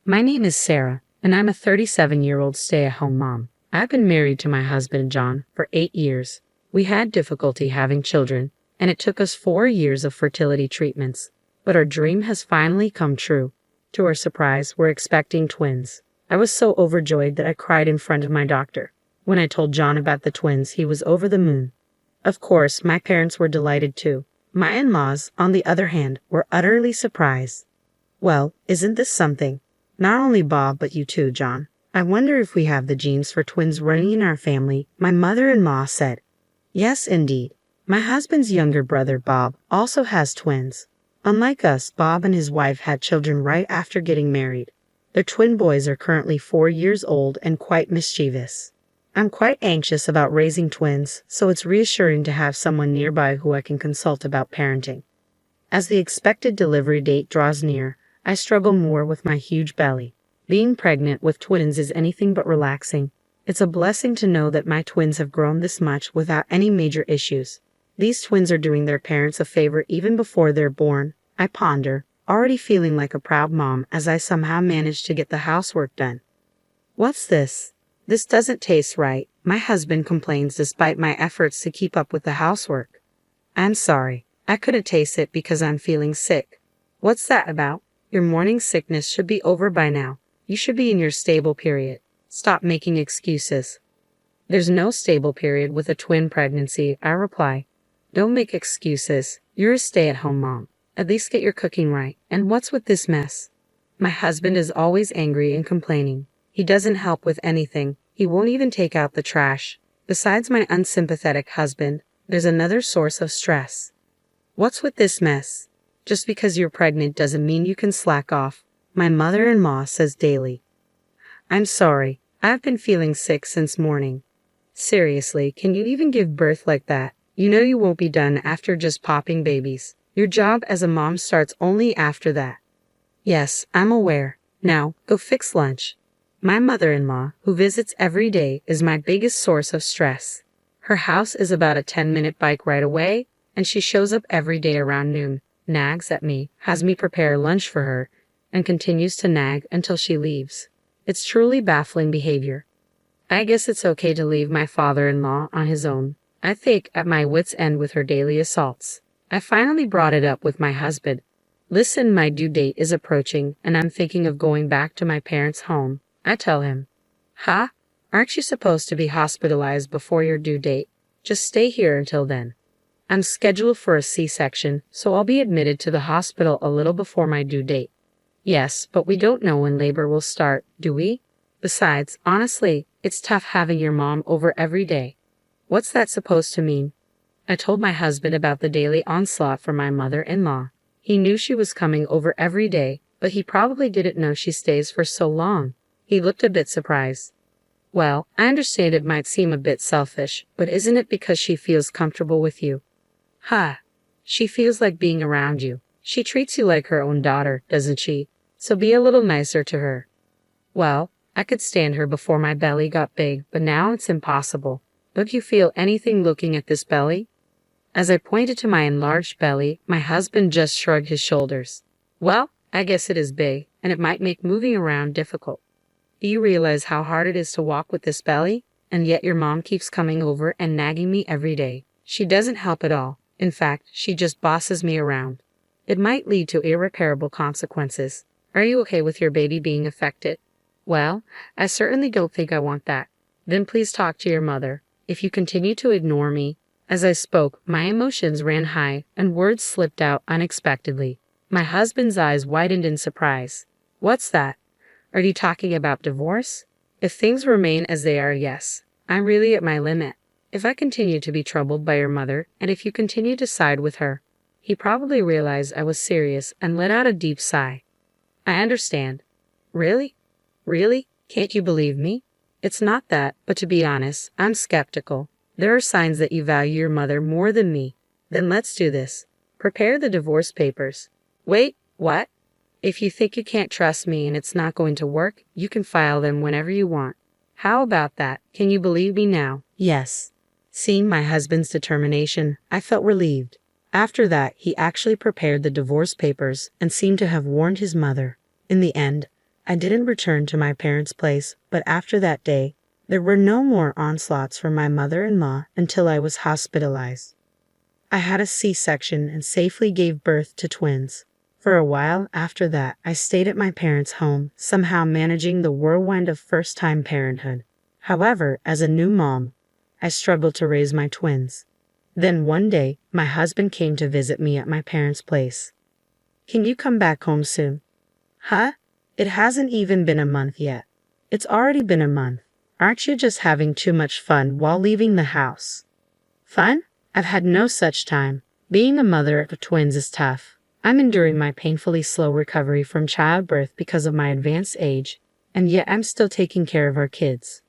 My name is Sarah, and I'm a 37-year-old stay-at-home mom. I've been married to my husband, John, for 8 years. We had difficulty having children, and it took us 4 years of fertility treatments. But our dream has finally come true. To our surprise, we're expecting twins. I was so overjoyed that I cried in front of my doctor. When I told John about the twins, he was over the moon. Of course, my parents were delighted too. My in-laws, on the other hand, were utterly surprised. Well, isn't this something? Not only Bob, but you too, John. I wonder if we have the genes for twins running in our family, my mother-in-law said. Yes, indeed. My husband's younger brother, Bob, also has twins. Unlike us, Bob and his wife had children right after getting married. Their twin boys are currently 4 years old and quite mischievous. I'm quite anxious about raising twins, so it's reassuring to have someone nearby who I can consult about parenting. As the expected delivery date draws near, I struggle more with my huge belly. Being pregnant with twins is anything but relaxing. It's a blessing to know that my twins have grown this much without any major issues. These twins are doing their parents a favor even before they're born, I ponder, already feeling like a proud mom as I somehow managed to get the housework done. What's this? This doesn't taste right, my husband complains despite my efforts to keep up with the housework. I'm sorry, I couldn't taste it because I'm feeling sick. What's that about? Your morning sickness should be over by now. You should be in your stable period. Stop making excuses. There's no stable period with a twin pregnancy, I reply. Don't make excuses. You're a stay-at-home mom. At least get your cooking right. And what's with this mess? My husband is always angry and complaining. He doesn't help with anything. He won't even take out the trash. Besides my unsympathetic husband, there's another source of stress. What's with this mess? Just because you're pregnant doesn't mean you can slack off, my mother-in-law says daily. I'm sorry, I've been feeling sick since morning. Seriously, can you even give birth like that? You know you won't be done after just popping babies. Your job as a mom starts only after that. Yes, I'm aware. Now, go fix lunch. My mother-in-law, who visits every day, is my biggest source of stress. Her house is about a 10-minute bike ride away, and she shows up every day around noon, nags at me, has me prepare lunch for her, and continues to nag until she leaves. It's truly baffling behavior. I guess it's okay to leave my father-in-law on his own. I think at my wit's end with her daily assaults. I finally brought it up with my husband. Listen, my due date is approaching, and I'm thinking of going back to my parents' home. I tell him, huh? Aren't you supposed to be hospitalized before your due date? Just stay here until then. I'm scheduled for a C-section, so I'll be admitted to the hospital a little before my due date. Yes, but we don't know when labor will start, do we? Besides, honestly, it's tough having your mom over every day. What's that supposed to mean? I told my husband about the daily onslaught from my mother-in-law. He knew she was coming over every day, but he probably didn't know she stays for so long. He looked a bit surprised. Well, I understand it might seem a bit selfish, but isn't it because she feels comfortable with you? Huh. She feels like being around you. She treats you like her own daughter, doesn't she? So be a little nicer to her. Well, I could stand her before my belly got big, but now it's impossible. Don't you feel anything looking at this belly? As I pointed to my enlarged belly, my husband just shrugged his shoulders. Well, I guess it is big, and it might make moving around difficult. Do you realize how hard it is to walk with this belly? And yet your mom keeps coming over and nagging me every day. She doesn't help at all. In fact, she just bosses me around. It might lead to irreparable consequences. Are you okay with your baby being affected? Well, I certainly don't think I want that. Then please talk to your mother. If you continue to ignore me. As I spoke, my emotions ran high and words slipped out unexpectedly. My husband's eyes widened in surprise. What's that? Are you talking about divorce? If things remain as they are, yes. I'm really at my limit. If I continue to be troubled by your mother, and if you continue to side with her. He probably realized I was serious and let out a deep sigh. I understand. Really? Really? Can't you believe me? It's not that, but to be honest, I'm skeptical. There are signs that you value your mother more than me. Then let's do this. Prepare the divorce papers. Wait, what? If you think you can't trust me and it's not going to work, you can file them whenever you want. How about that? Can you believe me now? Yes. Seeing my husband's determination, I felt relieved. After that, he actually prepared the divorce papers and seemed to have warned his mother. In the end, I didn't return to my parents' place, but after that day, there were no more onslaughts from my mother-in-law until I was hospitalized. I had a C-section and safely gave birth to twins. For a while after that, I stayed at my parents' home, somehow managing the whirlwind of first-time parenthood. However, as a new mom, I struggled to raise my twins. Then one day, my husband came to visit me at my parents' place. "Can you come back home soon?" "Huh? It hasn't even been a month yet." "It's already been a month. Aren't you just having too much fun while leaving the house?" "Fun? I've had no such time. Being a mother of twins is tough. I'm enduring my painfully slow recovery from childbirth because of my advanced age, and yet I'm still taking care of our kids."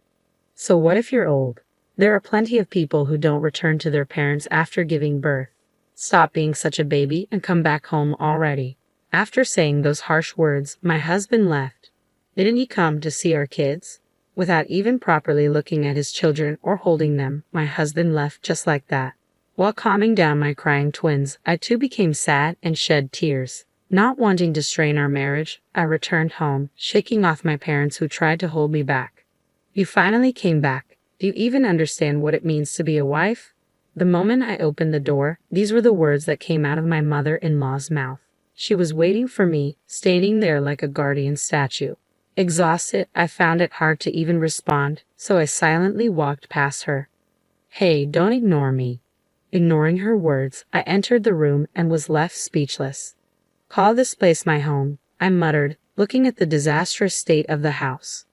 "So what if you're old? There are plenty of people who don't return to their parents after giving birth. Stop being such a baby and come back home already." After saying those harsh words, my husband left. Didn't he come to see our kids? Without even properly looking at his children or holding them, my husband left just like that. While calming down my crying twins, I too became sad and shed tears. Not wanting to strain our marriage, I returned home, shaking off my parents who tried to hold me back. "You finally came back. Do you even understand what it means to be a wife?" The moment I opened the door, these were the words that came out of my mother-in-law's mouth. She was waiting for me, standing there like a guardian statue. Exhausted, I found it hard to even respond, so I silently walked past her. "Hey, don't ignore me." Ignoring her words, I entered the room and was left speechless. "Call this place my home," I muttered, looking at the disastrous state of the house.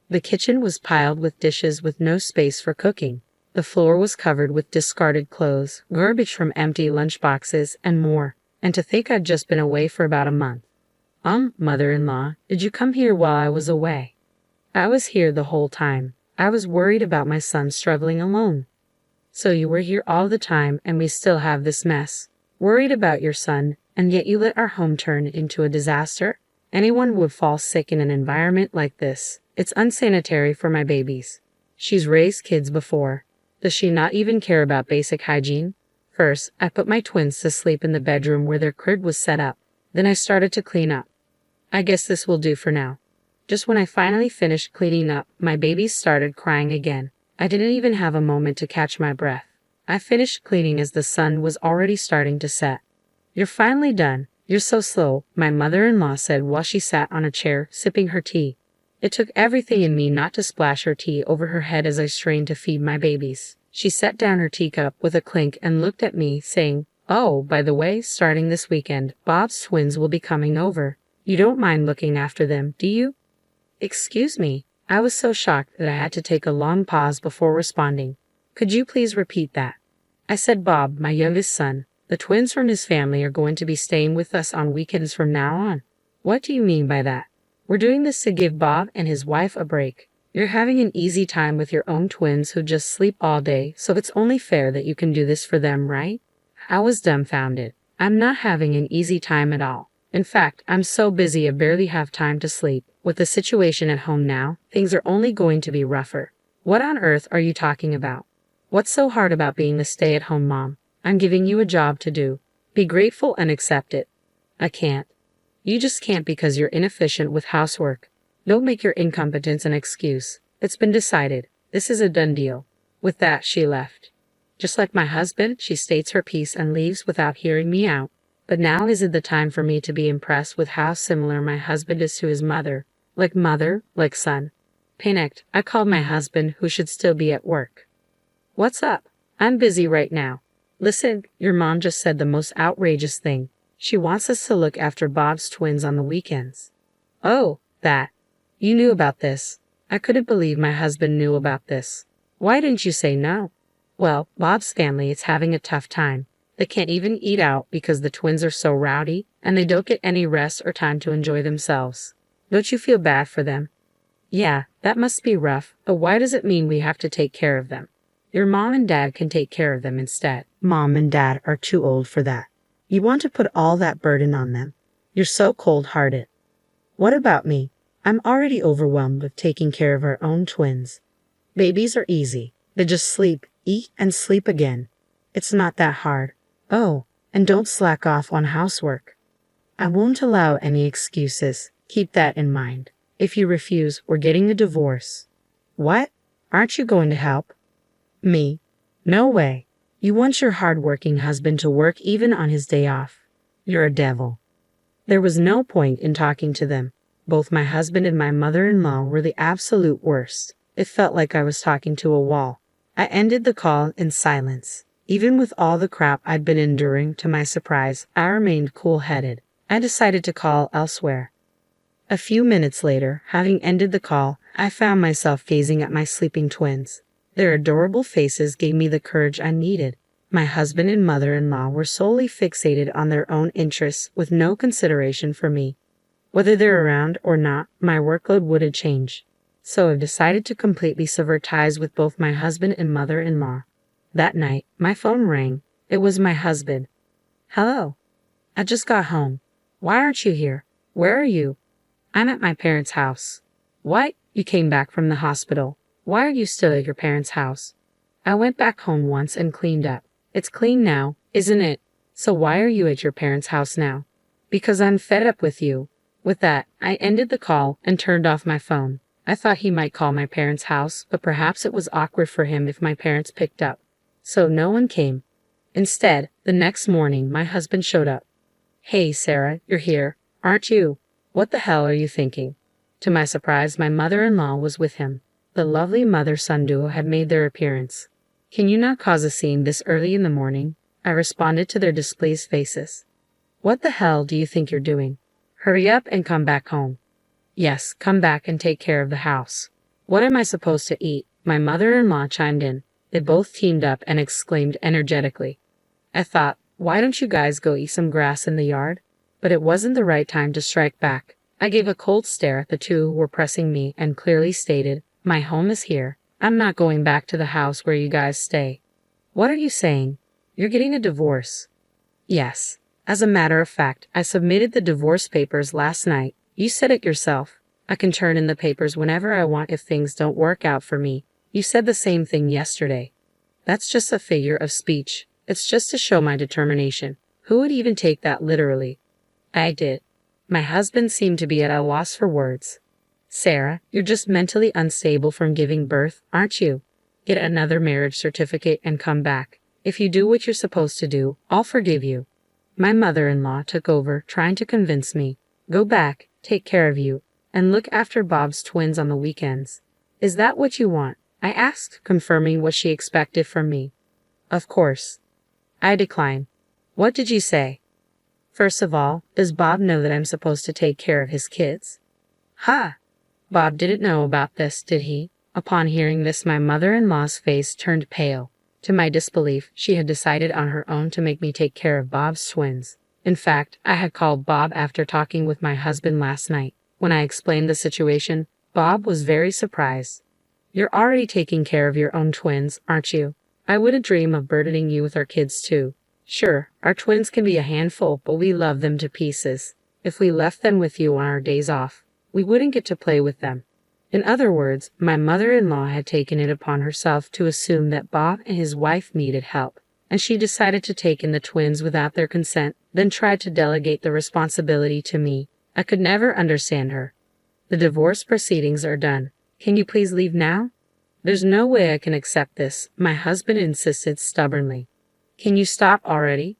The kitchen was piled with dishes with no space for cooking. The floor was covered with discarded clothes, garbage from empty lunchboxes, and more. And to think I'd just been away for about a month. Mother-in-law, did you come here while I was away?" "I was here the whole time. I was worried about my son struggling alone." "So you were here all the time and we still have this mess. Worried about your son, and yet you let our home turn into a disaster? Anyone would fall sick in an environment like this. It's unsanitary for my babies." She's raised kids before. Does she not even care about basic hygiene? First, I put my twins to sleep in the bedroom where their crib was set up. Then I started to clean up. I guess this will do for now. Just when I finally finished cleaning up, my babies started crying again. I didn't even have a moment to catch my breath. I finished cleaning as the sun was already starting to set. "You're finally done. You're so slow," my mother-in-law said while she sat on a chair, sipping her tea. It took everything in me not to splash her tea over her head as I strained to feed my babies. She set down her teacup with a clink and looked at me, saying, "Oh, by the way, starting this weekend, Bob's twins will be coming over. You don't mind looking after them, do you?" "Excuse me." I was so shocked that I had to take a long pause before responding. "Could you please repeat that?" I said Bob, my youngest son. The twins from his family are going to be staying with us on weekends from now on. "What do you mean by that?" "We're doing this to give Bob and his wife a break. You're having an easy time with your own twins who just sleep all day, so it's only fair that you can do this for them, right?" I was dumbfounded. I'm not having an easy time at all. In fact, I'm so busy I barely have time to sleep. With the situation at home now, things are only going to be rougher. What on earth are you talking about? What's so hard about being a stay-at-home mom? I'm giving you a job to do. Be grateful and accept it. I can't. You just can't because you're inefficient with housework. Don't make your incompetence an excuse. It's been decided. This is a done deal. With that, she left. Just like my husband, she states her piece and leaves without hearing me out. But now isn't the time for me to be impressed with how similar my husband is to his mother. Mother, like son. Panicked, I called my husband, who should still be at work. "What's up? I'm busy right now. Listen, your mom just said the most outrageous thing. She wants us to look after Bob's twins on the weekends." "Oh, that. You knew about this." I couldn't believe my husband knew about this. "Why didn't you say no?" "Well, Bob's family is having a tough time. They can't even eat out because the twins are so rowdy, and they don't get any rest or time to enjoy themselves. Don't you feel bad for them?" "Yeah, that must be rough, but why does it mean we have to take care of them? Your mom and dad can take care of them instead." "Mom and dad are too old for that. You want to put all that burden on them. You're so cold-hearted." "What about me? I'm already overwhelmed with taking care of our own twins. Babies are easy. They just sleep, eat, and sleep again. It's not that hard. Oh, and don't slack off on housework." "I won't allow any excuses. Keep that in mind." If you refuse, we're getting a divorce." "What? Aren't you going to help?" "Me? No way. You want your hard-working husband to work even on his day off. You're a devil." There was no point in talking to them. Both my husband and my mother-in-law were the absolute worst. It felt like I was talking to a wall. I ended the call in silence. Even with all the crap I'd been enduring, to my surprise, I remained cool-headed. I decided to call elsewhere. A few minutes later, having ended the call, I found myself gazing at my sleeping twins. Their adorable faces gave me the courage I needed. My husband and mother-in-law were solely fixated on their own interests with no consideration for me. Whether they're around or not, my workload wouldn't change. So I decided to completely sever ties with both my husband and mother-in-law. That night, my phone rang. It was my husband. "Hello. I just got home. Why aren't you here? Where are you?" "I'm at my parents' house." "What? You came back from the hospital. Why are you still at your parents' house?" "I went back home once and cleaned up. It's clean now, isn't it? So why are you at your parents' house now?" "Because I'm fed up with you." With that, I ended the call and turned off my phone. I thought he might call my parents' house, but perhaps it was awkward for him if my parents picked up. So no one came. Instead, the next morning, my husband showed up. "Hey, Sarah, you're here, aren't you? What the hell are you thinking?" To my surprise, my mother-in-law was with him. The lovely mother-son duo had made their appearance. "Can you not cause a scene this early in the morning?" I responded to their displeased faces. "What the hell do you think you're doing? Hurry up and come back home." "Yes, come back and take care of the house." "What am I supposed to eat?" My mother-in-law chimed in. They both teamed up and exclaimed energetically. I thought, why don't you guys go eat some grass in the yard? But it wasn't the right time to strike back. I gave a cold stare at the two who were pressing me and clearly stated, "My home is here. I'm not going back to the house where you guys stay." "What are you saying? You're getting a divorce?" "Yes. As a matter of fact, I submitted the divorce papers last night. You said it yourself. I can turn in the papers whenever I want if things don't work out for me. You said the same thing yesterday." "That's just a figure of speech. It's just to show my determination. Who would even take that literally?" I did. My husband seemed to be at a loss for words. "Sarah, you're just mentally unstable from giving birth, aren't you? Get another marriage certificate and come back. If you do what you're supposed to do, I'll forgive you." My mother-in-law took over, trying to convince me. "Go back, take care of you, and look after Bob's twins on the weekends." "Is that what you want?" I asked, confirming what she expected from me. "Of course." I declined. "What did you say?" "First of all, does Bob know that I'm supposed to take care of his kids?" "Ha! Bob didn't know about this, did he?" Upon hearing this, my mother-in-law's face turned pale. To my disbelief, she had decided on her own to make me take care of Bob's twins. In fact, I had called Bob after talking with my husband last night. When I explained the situation, Bob was very surprised. "You're already taking care of your own twins, aren't you? I wouldn't dream of burdening you with our kids too. Sure, our twins can be a handful, but we love them to pieces. If we left them with you on our days off, we wouldn't get to play with them." In other words, my mother-in-law had taken it upon herself to assume that Bob and his wife needed help, and she decided to take in the twins without their consent, then tried to delegate the responsibility to me. I could never understand her. "The divorce proceedings are done. Can you please leave now?" "There's no way I can accept this," my husband insisted stubbornly. "Can you stop already?"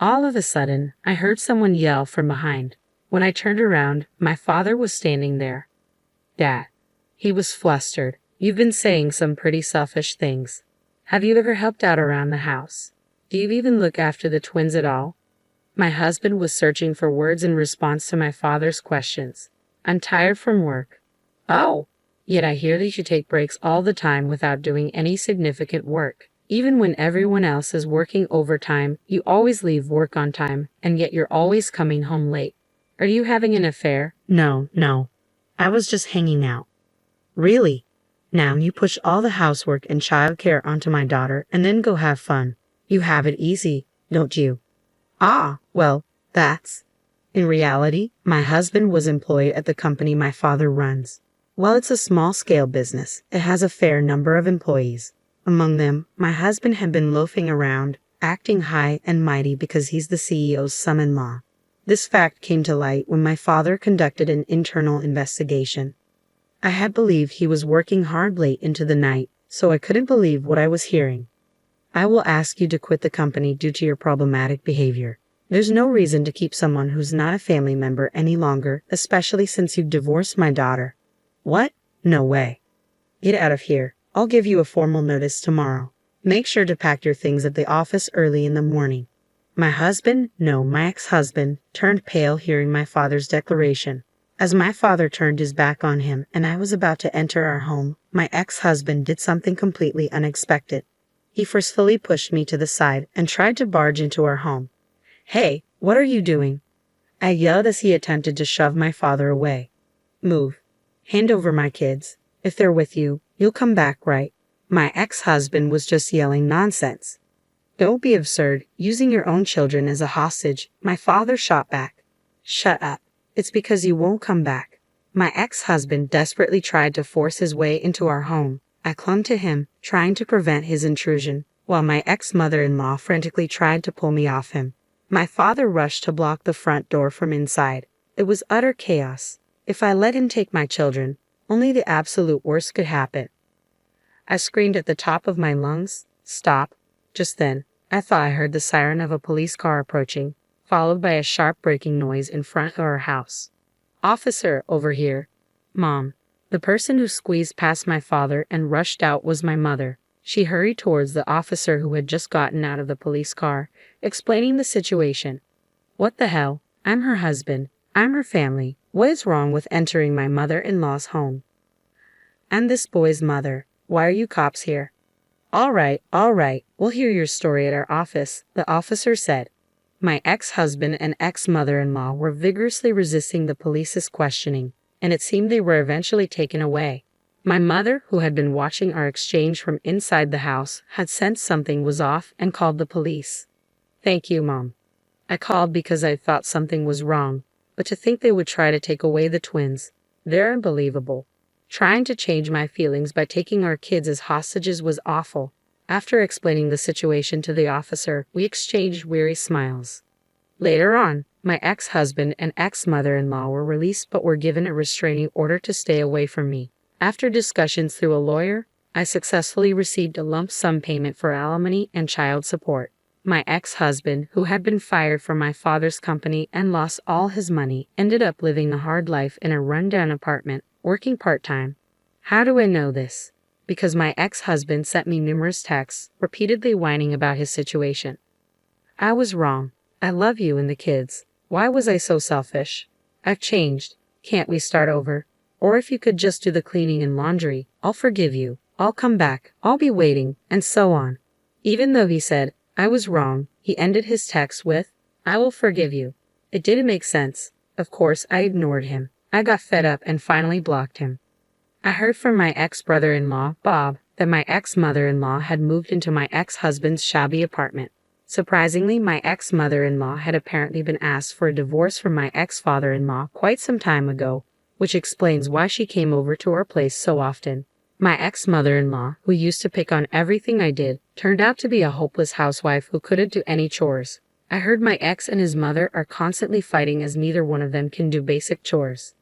All of a sudden, I heard someone yell from behind. When I turned around, my father was standing there. "Dad." He was flustered. "You've been saying some pretty selfish things. Have you ever helped out around the house? Do you even look after the twins at all?" My husband was searching for words in response to my father's questions. "I'm tired from work." "Oh! Yet I hear that you take breaks all the time without doing any significant work. Even when everyone else is working overtime, you always leave work on time, and yet you're always coming home late. Are you having an affair?" No. I was just hanging out." "Really? Now you push all the housework and childcare onto my daughter and then go have fun. You have it easy, don't you?" "Ah, well, that's..." In reality, my husband was employed at the company my father runs. While it's a small-scale business, it has a fair number of employees. Among them, my husband had been loafing around, acting high and mighty because he's the CEO's son-in-law. This fact came to light when my father conducted an internal investigation. I had believed he was working hard late into the night, so I couldn't believe what I was hearing. I will ask you to quit the company due to your problematic behavior. There's no reason to keep someone who's not a family member any longer, especially since you've divorced my daughter. What? No way. Get out of here. I'll give you a formal notice tomorrow. Make sure to pack your things at the office early in the morning. My ex-husband, turned pale hearing my father's declaration. As my father turned his back on him and I was about to enter our home, my ex-husband did something completely unexpected. He forcefully pushed me to the side and tried to barge into our home. "Hey, what are you doing?" I yelled as he attempted to shove my father away. "Move. Hand over my kids. If they're with you, you'll come back, right?" My ex-husband was just yelling nonsense. "Don't be absurd, using your own children as a hostage," my father shot back. "Shut up. It's because you won't come back." My ex-husband desperately tried to force his way into our home. I clung to him, trying to prevent his intrusion, while my ex-mother-in-law frantically tried to pull me off him. My father rushed to block the front door from inside. It was utter chaos. If I let him take my children, only the absolute worst could happen. I screamed at the top of my lungs, "Stop." Just then, I thought I heard the siren of a police car approaching, followed by a sharp braking noise in front of our house. "Officer, over here." "Mom." The person who squeezed past my father and rushed out was my mother. She hurried towards the officer who had just gotten out of the police car, explaining the situation. "What the hell? I'm her husband. I'm her family. What is wrong with entering my mother-in-law's home?" "I'm this boy's mother. Why are you cops here?" All right, we'll hear your story at our office," the officer said. My ex-husband and ex-mother-in-law were vigorously resisting the police's questioning, and it seemed they were eventually taken away. My mother, who had been watching our exchange from inside the house, had sensed something was off and called the police. "Thank you, Mom." I called because I thought something was wrong, but to think they would try to take away the twins. They're unbelievable. Trying to change my feelings by taking our kids as hostages was awful. After explaining the situation to the officer, we exchanged weary smiles. Later on, my ex-husband and ex-mother-in-law were released but were given a restraining order to stay away from me. After discussions through a lawyer, I successfully received a lump sum payment for alimony and child support. My ex-husband, who had been fired from my father's company and lost all his money, ended up living a hard life in a rundown apartment, working part-time. How do I know this? Because my ex-husband sent me numerous texts, repeatedly whining about his situation. I was wrong. I love you and the kids. Why was I so selfish? I've changed. Can't we start over? Or if you could just do the cleaning and laundry, I'll forgive you. I'll come back. I'll be waiting, and so on. Even though he said, I was wrong, he ended his text with, "I will forgive you." It didn't make sense. Of course, I ignored him. I got fed up and finally blocked him. I heard from my ex-brother-in-law, Bob, that my ex-mother-in-law had moved into my ex-husband's shabby apartment. Surprisingly, my ex-mother-in-law had apparently been asked for a divorce from my ex-father-in-law quite some time ago, which explains why she came over to our place so often. My ex-mother-in-law, who used to pick on everything I did, turned out to be a hopeless housewife who couldn't do any chores. I heard my ex and his mother are constantly fighting as neither one of them can do basic chores.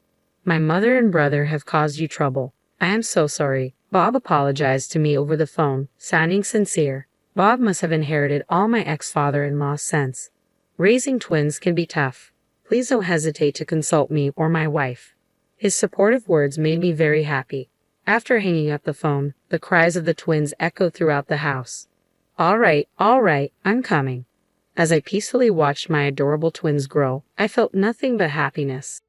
My mother and brother have caused you trouble. I am so sorry. Bob apologized to me over the phone, sounding sincere. Bob must have inherited all my ex-father-in-law's sense. Raising twins can be tough. Please don't hesitate to consult me or my wife. His supportive words made me very happy. After hanging up the phone, the cries of the twins echoed throughout the house. All right, I'm coming. As I peacefully watched my adorable twins grow, I felt nothing but happiness.